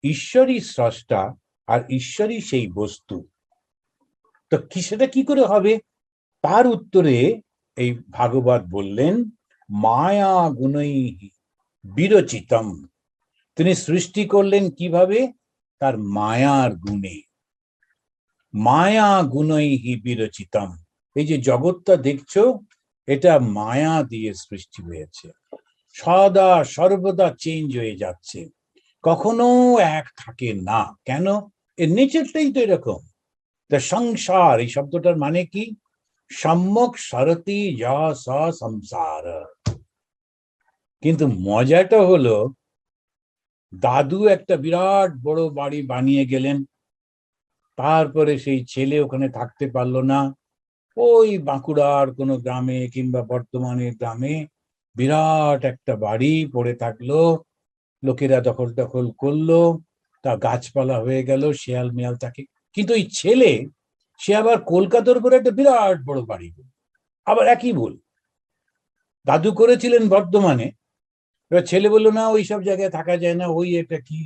ঈশ্বরই স্রষ্টা আর ঈশ্বরই সেই বস্তু। তো সেটা কি করে হবে? তার উত্তরে এই ভাগবত বললেন, মায়া গুণৈ বিরচিতম। তিনি সৃষ্টি করলেন কিভাবে? তার মায়ার গুণে। মায়া গুণৈ বিরচিতম। এই যে জগৎটা দেখছো, এটা মায়া দিয়ে সৃষ্টি হয়েছে, সদা সর্বদা চেঞ্জ হয়ে যাচ্ছে, কখনো এক থাকে না। কেন? এর নেচারটাই তো এরকম। তা সংসার এই শব্দটার মানে কি? সম্যক সরতি সংসার। কিন্তু মজাটা হলো, দাদু একটা বিরাট বড় বাড়ি বানিয়ে গেলেন, তারপরে সেই ছেলে ওখানে থাকতে পারলো না, ওই বাঁকুড়ার কোনো গ্রামে কিংবা বর্ধমানের গ্রামে বিরাট একটা বাড়ি পড়ে থাকলো, লোকেরা দখল দখল করলো, তা গাছপালা হয়ে গেল, শেয়াল মেয়াল থাকে। কিন্তু ওই ছেলে, সে আবার কলকাতার উপরে একটা বিরাট বড় বাড়ি, আবার একই ভুল। দাদু করেছিলেন বর্ধমানে, এবার ছেলে বললো না, ওই সব জায়গায় থাকা যায় না, ওই একটা কি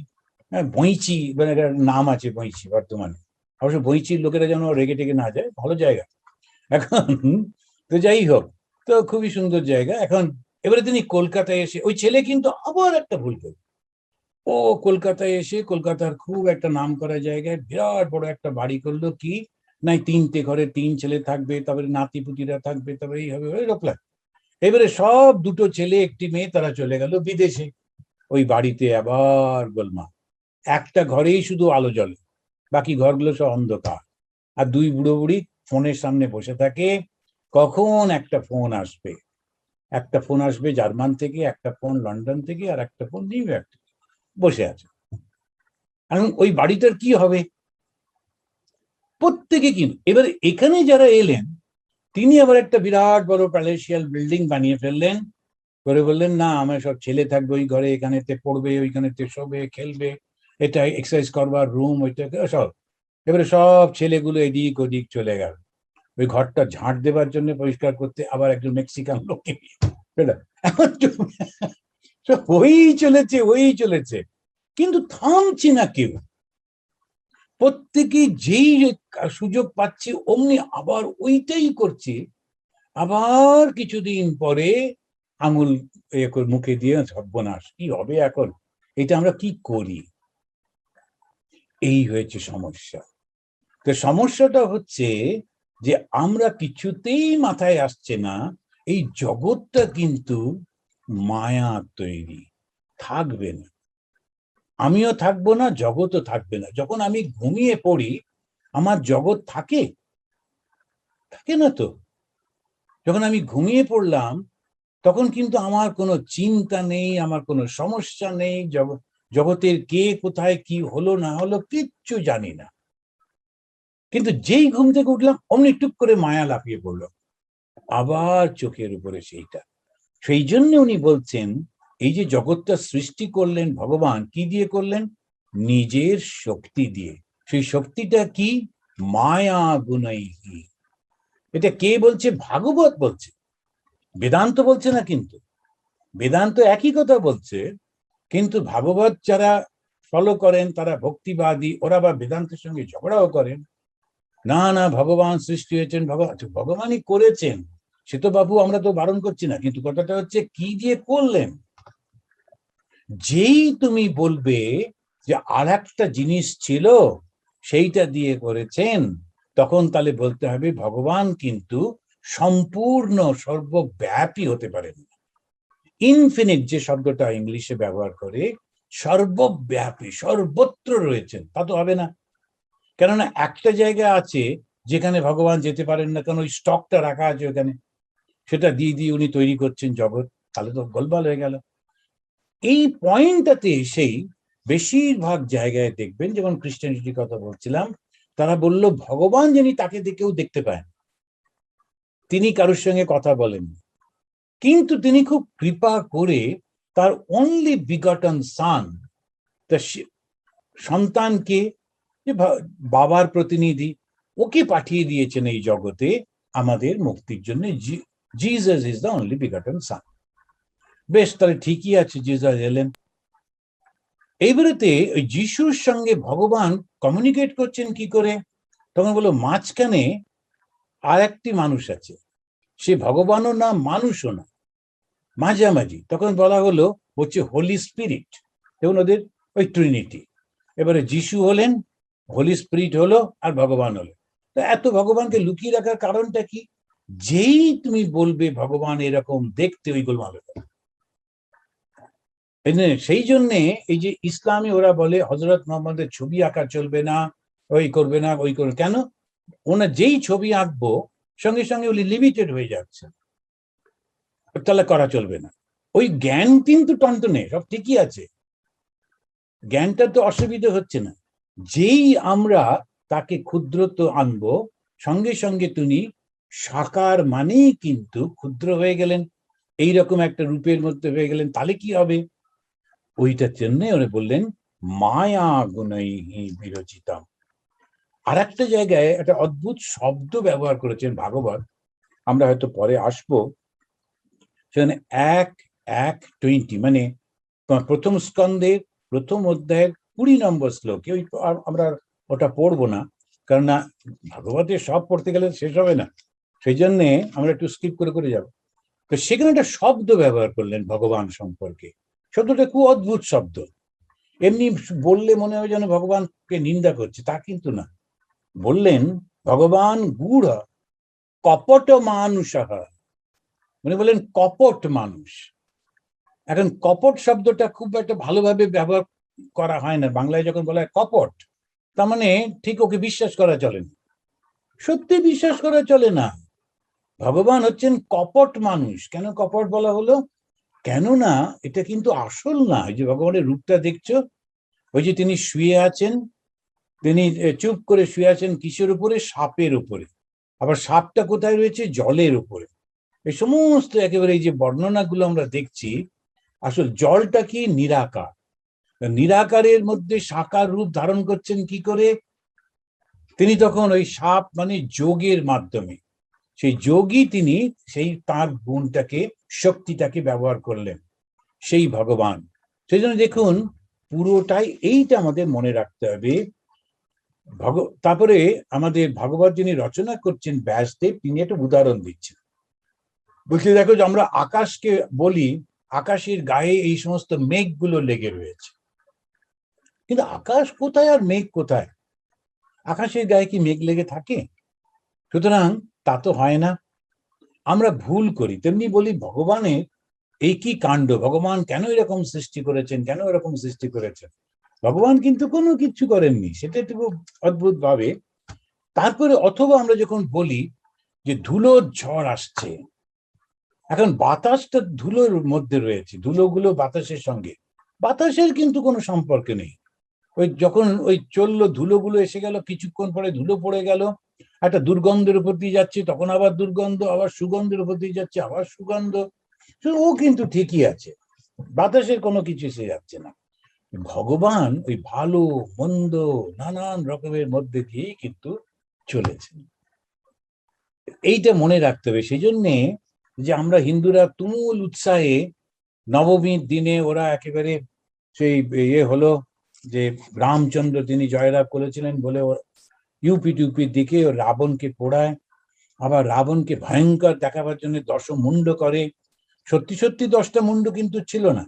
বইচি, মানে একটা নাম আছে বইচি বর্ধমানে, অবশ্য বইচির লোকেরা যেন রেগে টেগে না যায়, ভালো জায়গা। এখন তো যাই হোক, তো খুবই সুন্দর জায়গা। এখন এবারে তিনি কলকাতায় এসে, ওই ছেলে কিন্তু আবার একটা ভুল করে, ও কলকাতায় এসে কলকাতার খুব একটা নাম করা জায়গায় বিরাট বড় একটা বাড়ি করলো, কি নাই 3টে ঘরে 3 ছেলে থাকবে, তারপরে নাতিপুতিরা থাকবে, তারপরে এই হবে, ওই রকম। এবারে সব 2টো ছেলে 1টি মেয়ে, তারা চলে গেল বিদেশে। ওই বাড়িতে আবার গোলমাল, একটা ঘরেই শুধু আলো জ্বলে, বাকি ঘরগুলো সব অন্ধকার। আর 2 বুড়ো বুড়ি ফোনের সামনে বসে থাকে, কখন একটা ফোন আসবে। একটা ফোন আসবে জার্মান থেকে, একটা ফোন লন্ডন থেকে, আর একটা ফোন নিউ ইয়র্ক থেকে, বসে আছে। এখন ওই বাড়িটার কি হবে? প্রত্যেকে কিন্তু এবার এখানে যারা এলেন, তিনি আবার একটা বিরাট বড় প্যালেসিয়াল বিল্ডিং বানিয়ে ফেললেন, করে বললেন না, আমার সব ছেলে থাকবে ওই ঘরে, এখানেতে পড়বে, ওইখানেতে শোবে, খেলবে, এটা এক্সারসাইজ করবার রুম, ওইটা সব। এবারে সব ছেলেগুলো এদিক ওদিক চলে গেল, ওই ঘরটা ঝাঁট দেবার জন্য, পরিষ্কার করতে আবার একজন মেক্সিকান লোককে নিয়ে। এখন ওই চলেছে, কিন্তু থামছে না কেউ। প্রত্যেকে যেই সুযোগ পাচ্ছে অমনি আবার ওইটাই করছে। আবার কিছুদিন পরে আঙুল মুখে দিয়ে, সর্বনাশ, কি হবে এখন, এটা আমরা কি করি? এই হয়েছে সমস্যা। তো সমস্যাটা হচ্ছে যে আমরা কিছুতেই মাথায় আসছে না, এই জগৎটা কিন্তু মায়া তৈরি, থাকবে না, আমিও থাকবো না, জগৎও থাকবে না। যখন আমি ঘুমিয়ে পড়ি, আমার জগৎ থাকে? থাকে না তো। যখন আমি ঘুমিয়ে পড়লাম, তখন কিন্তু আমার কোনো চিন্তা নেই, আমার কোনো সমস্যা নেই, জগতের কে কোথায় কি হলো না হলো কিচ্ছু জানি না। কিন্তু যেই ঘুম থেকে উঠলাম, অমনি টুক করে মায়া লাফিয়ে পড়লো, আবার চোখের উপরে সেইটা। সেই জন্য উনি বলছেন, এই যে জগৎটা সৃষ্টি করলেন ভগবান, কি দিয়ে করলেন? নিজের শক্তি দিয়ে। সেই শক্তিটা কি? মায়া গুণৈহি। এটা কে বলছে? ভাগবত বলছে, বেদান্ত বলছে না। কিন্তু বেদান্ত একই কথা বলছে, কিন্তু ভাগবত যারা ফলো করেন, তারা ভক্তিবাদী, ওরা বা বেদান্তের সঙ্গে ঝগড়াও করেন। না না, ভগবান সৃষ্টি হয়েছেন, ভগবানই করেছেন, সে তো বাবু আমরা তো বারণ করছি না, কিন্তু কথাটা হচ্ছে কি দিয়ে করলেন। যেই তুমি বলবে যে আর একটা জিনিস ছিল, সেইটা দিয়ে করেছেন, তখন তাহলে বলতে হবে ভগবান কিন্তু সম্পূর্ণ সর্বব্যাপী হতে পারেন। ইনফিনিট যে শব্দটা ইংলিশে ব্যবহার করে, সর্বব্যাপী, সর্বত্র রয়েছেন, তা তো হবে না। কেননা একটা জায়গা আছে যেখানে ভগবান যেতে পারেন না, কারণ ওই স্টকটা রাখা আছে ওখানে, সেটা দিয়ে দিয়ে উনি তৈরি করছেন জগৎ, তাহলে তো গোলমাল হয়ে গেল। এই পয়েন্টটাতে এসেই বেশিরভাগ জায়গায় দেখবেন, যেমন খ্রিস্টানিটির কথা বলছিলাম, তারা বলল ভগবান যিনি, তাকে কেউ দেখতে পায় না, তিনি কারোর সঙ্গে কথা বলেন, কিন্তু তিনি খুব কৃপা করে তার অনলি বিগটন সান, তার সন্তানকে, যে বাবার প্রতিনিধি, ওকে পাঠিয়ে দিয়েছেন এই জগতে আমাদের মুক্তির জন্য। জিসাস ইজ দ্য অনলি বিগটন সান। বেশ, তাহলে ঠিকই আছে, জিসাস এলেন, এইবারেতে ওই যিশুর সঙ্গে ভগবান কমিউনিকেট করছেন কি করে, তখন বললো মাঝখানে আর একটি মানুষ আছে, সে ভগবানও না মানুষও না, মাঝামাঝি। তখন বলা হলো হচ্ছে হোলি স্পিরিট, যেমন ওদের ওই ট্রিনিটি। এবারে যিশু হলেন, হোলি স্পিরিট হলো, আর ভগবান হলো। তো এত ভগবানকে লুকিয়ে রাখার কারণটা কি? যেই তুমি বলবে ভগবান এরকম দেখতে, ওই গোলমাল হবে। সেই জন্যে এই যে ইসলামে ওরা বলে হজরত মোহাম্মদের ছবি আঁকা চলবে না, ওই করবে না, ওই করবে কেন? ওনার যেই ছবি আঁকবো সঙ্গে সঙ্গে ওই লিমিটেড হয়ে যাচ্ছে, তাহলে করা চলবে না। ওই জ্ঞান কিন্তু টনটনে, সব ঠিকই আছে, জ্ঞানটা তো অসুবিধা হচ্ছে না। যেই আমরা তাকে ক্ষুদ্রত্ব আনবো, সঙ্গে সঙ্গে তিনি সাকার মানেই কিন্তু ক্ষুদ্র হয়ে গেলেন, এইরকম একটা রূপের মধ্যে হয়ে গেলেন। তাহলে কি হবে? ওইটার জন্য ওরা বললেন মায়া গুণৈ বিরচিতাম। আর একটা জায়গায় একটা অদ্ভুত শব্দ ব্যবহার করেছেন ভাগবত, আমরা হয়তো পরে আসবো। সেখানে 1:20 মানে প্রথম স্কন্ধের প্রথম অধ্যায়ের 20 নম্বর শ্লোকে, ওই আমরা ওটা পড়বো না, কারণ না ভাগবতের সব পড়তে গেলে শেষ হবে না, সেই জন্যে আমরা একটু স্কিপ করে করে যাব। তো সেখানে একটা শব্দ ব্যবহার করলেন ভগবান সম্পর্কে, শব্দটা খুব অদ্ভুত শব্দ। এমনি বললে মনে হয় যেন ভগবানকে নিন্দা করছে, তা কিন্তু না। বললেন ভগবান গূঢ় কপট মানুষ, মানে বললেন কপট মানুষ। এখন কপট শব্দটা খুব একটা ভালোভাবে ব্যবহার করা হয় না বাংলায়। যখন বলা হয় কপট, তার মানে ঠিক ওকে বিশ্বাস করা চলে না, সত্যি বিশ্বাস করা চলে না। ভগবান হচ্ছেন কপট মানুষ। কেন কপট বলা হলো? কেননা এটা কিন্তু আসল না। এই যে ভগবানের রূপটা দেখছো, ওই যে তিনি শুয়ে আছেন, তিনি চুপ করে শুয়ে আছেন কিসের উপরে? সাপের উপরে। আবার সাপটা কোথায় রয়েছে? জলের উপরে। এই সমস্ত একেবারে এই যে বর্ণনাগুলো আমরা দেখছি, আসল জলটা কি? নিরাকার। নিরাকারের মধ্যে সাকার রূপ ধারণ করছেন কি করে? তিনি তখন ওই সাপ মানে যোগের মাধ্যমে, সেই যোগী তিনি সেই তার গুণটাকে, শক্তিটাকে ব্যবহার করলেন, সেই ভগবান। সেই জন্য দেখুন পুরোটাই এইটা আমাদের মনে রাখতে হবে। তারপরে আমাদের ভাগবত যিনি রচনা করছেন ব্যাসদেব, তিনি একটা উদাহরণ দিচ্ছেন। বলছি দেখো যে আমরা আকাশকে বলি আকাশের গায়ে এই সমস্ত মেঘগুলো লেগে রয়েছে, কিন্তু আকাশ কোথায় আর মেঘ কোথায়? আকাশের গায়ে কি মেঘ লেগে থাকে? সুতরাং তা তো হয় না, আমরা ভুল করি। তেমনি বলি ভগবানের এই কি কাণ্ড, ভগবান কেন এরকম সৃষ্টি করেছেন, কেন এরকম সৃষ্টি করেছেন? ভগবান কিন্তু কোনো কিছু করেননি, সেটা একটু অদ্ভুত ভাবে। তারপরে অথবা আমরা যখন বলি যে ধুলোর ঝড় আসছে, এখন বাতাসটা ধুলোর মধ্যে রয়েছে, ধুলোগুলো বাতাসের সঙ্গে, বাতাসের কিন্তু কোনো সম্পর্ক নেই। ওই যখন ওই চললো, ধুলোগুলো এসে গেল, কিছুক্ষণ পরে ধুলো পড়ে গেল, একটা দুর্গন্ধের উপর দিয়ে যাচ্ছে, তখন আবার দুর্গন্ধ, আবার সুগন্ধের উপর দিয়ে যাচ্ছে, আবার সুগন্ধ, ও কিন্তু ঠিকই আছে, বাতাসের কোনো কিছু এসে যাচ্ছে না। ভগবান ওই ভালো মন্দ নানান রকমের মধ্যে দিয়ে কিন্তু চলেছেন, এইটা মনে রাখতে হবে। সেই জন্যে যে আমরা হিন্দুরা তুমুল উৎসাহে নবমীর দিনে ওরা একেবারে সেই হলো যে রামচন্দ্র তিনি জয়লাভ করেছিলেন বলে ইউপি টিউপির দিকে রাবণকে পোড়ায়, আবার রাবণকে ভয়ঙ্কর দেখাবার জন্য 10 মুন্ড করে। সত্যি সত্যি 10টা মুন্ড কিন্তু ছিল না,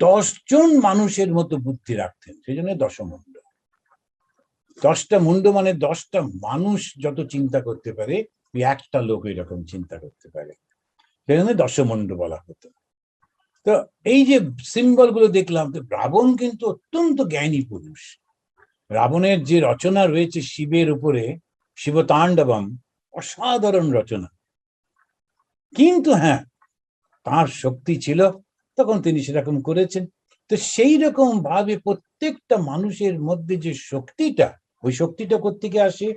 10 জন মানুষের মতো বুদ্ধি রাখতেন, সেই জন্য 10 মুন্ড। 10টা মুন্ড মানে 10টা মানুষ যত চিন্তা করতে পারে, ওই একটা লোক এরকম চিন্তা করতে পারে, সেই জন্য 10 মুন্ড বলা হতো। তো এই যে সিম্বল গুলো দেখলাম, তো রাবণ কিন্তু অত্যন্ত জ্ঞানী পুরুষ। রাবণের যে রচনা রয়েছে শিবের উপরে, শিবতাণ্ডবম, অসাধারণ রচনা। কিন্তু হ্যাঁ, তার শক্তি ছিল, তখন তিনি সেরকম করেছেন। তো সেই রকম ভাবে প্রত্যেকটা মানুষের মধ্যে যে শক্তিটা, ওই শক্তিটা কোত্থেকে আসে?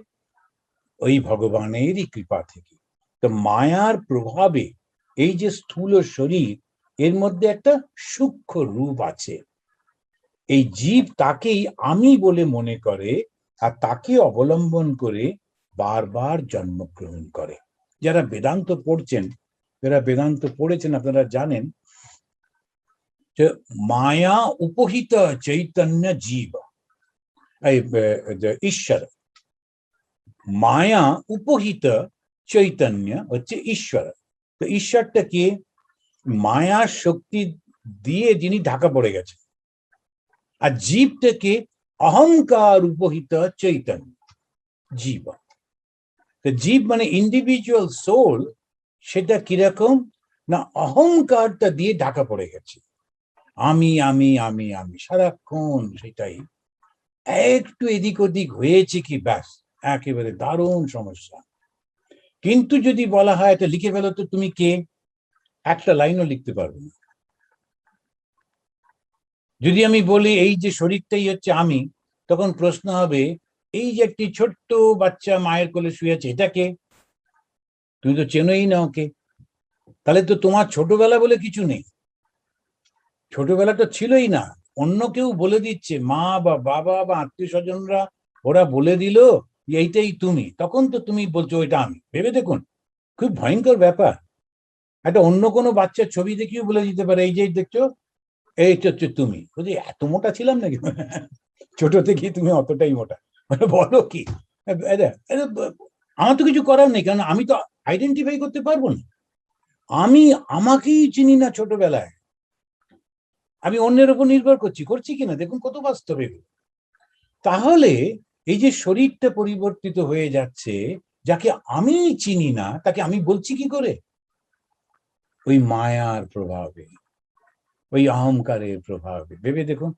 ওই ভগবানেরই কৃপা থেকে। তো মায়ার প্রভাবে এই যে স্থূল শরীর, এর মধ্যে একটা সূক্ষ্ম রূপ আছে। এই জীব তাকেই আমি বলে মনে করে, আর তাকে অবলম্বন করে বারবার জন্মগ্রহণ করে। যারা বেদান্ত পড়ছেন, যারা বেদান্ত পড়েছেন, আপনারা জানেন যে মায়া উপহিত চৈতন্য জীব, এই ঈশ্বর, মায়া উপহিত চৈতন্য হচ্ছে ঈশ্বর। তো ঈশ্বরটা কি? মায়ার শক্তি দিয়ে যিনি ঢাকা পড়ে গেছে। আর জীবটাকে অহংকার উপহিত চৈতন্য জীব। তো জীব মানে ইন্ডিভিজুয়াল সোল, সেটা কিরকম না অহংকারটা দিয়ে ঢাকা পড়ে গেছে। আমি আমি আমি আমি সারাক্ষণ সেটাই। একটু এদিক ওদিক হয়েছে কি ব্যাস একেবারে দারুণ সমস্যা। কিন্তু যদি বলা হয় এটা লিখে ফেলো তো তুমি কে, একটা লাইনও লিখতে পারবে না। যদি আমি বলি এই যে শরীরটাই হচ্ছে আমি, তখন প্রশ্ন হবে এই যে একটি ছোট্ট বাচ্চা মায়ের কোলে শুয়ে আছে, এটা কে? তুমি তো চেনোই না ওকে। তাহলে তো তোমার ছোটবেলা বলে কিছু নেই, ছোটবেলা তো ছিলই না। অন্য কেউ বলে দিচ্ছে, মা বা বাবা বা আত্মীয় স্বজনরা ওরা বলে দিল এইটাই তুমি, তখন তো তুমি বলছো এটা আমি। ভেবে দেখুন, খুব ভয়ঙ্কর ব্যাপার। একটা অন্য কোনো বাচ্চার ছবি দেখিও বলে দিতে পারে এই যে দেখছো এইটা হচ্ছে তুমি। বলছি এত মোটা ছিলাম নাকি? ছোট থেকেই তুমি অতটাই মোটা, বলো কি? আমার তো কিছু করার নেই, কারণ আমি তো আইডেন্টিফাই করতে পারবো না। আমি আমাকেই চিনি না ছোটবেলায়, আমি অন্যের উপর নির্ভর করছি কিনা দেখুন কত বাস্তবে। তাহলে এই যে শরীরটা পরিবর্তিত হয়ে যাচ্ছে, যাকে আমি চিনি না তাকে আমি বলছি কি করে? ওই মায়ার প্রভাবে, ওই অহংকারের প্রভাবে। ভেবে দেখুন,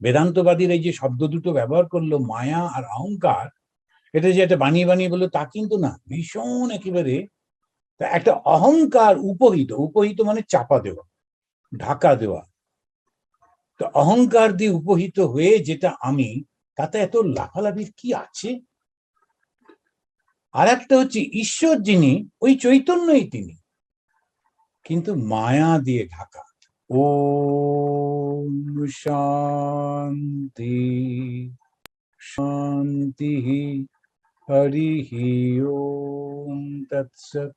বেদান্তবাদীর এই যে শব্দ দুটো ব্যবহার করলো মায়া আর অহংকার, এটা যে একটা বানিয়ে বানিয়ে বললো তা কিন্তু না, ভীষণ একেবারে একটা অহংকার উপহিত। উপহিত মানে চাপা দেওয়া, ঢাকা দেওয়া। তো অহংকার দিয়ে উপহিত হয়ে যেটা আমি, তাতে এত লাফালাফির কি আছে? আর একটা হচ্ছে ঈশ্বর যিনি, ওই চৈতন্যই তিনি, কিন্তু মায়া দিয়ে ঢাকা। ওম শান্তি শান্তি হরি ওম তৎসৎ।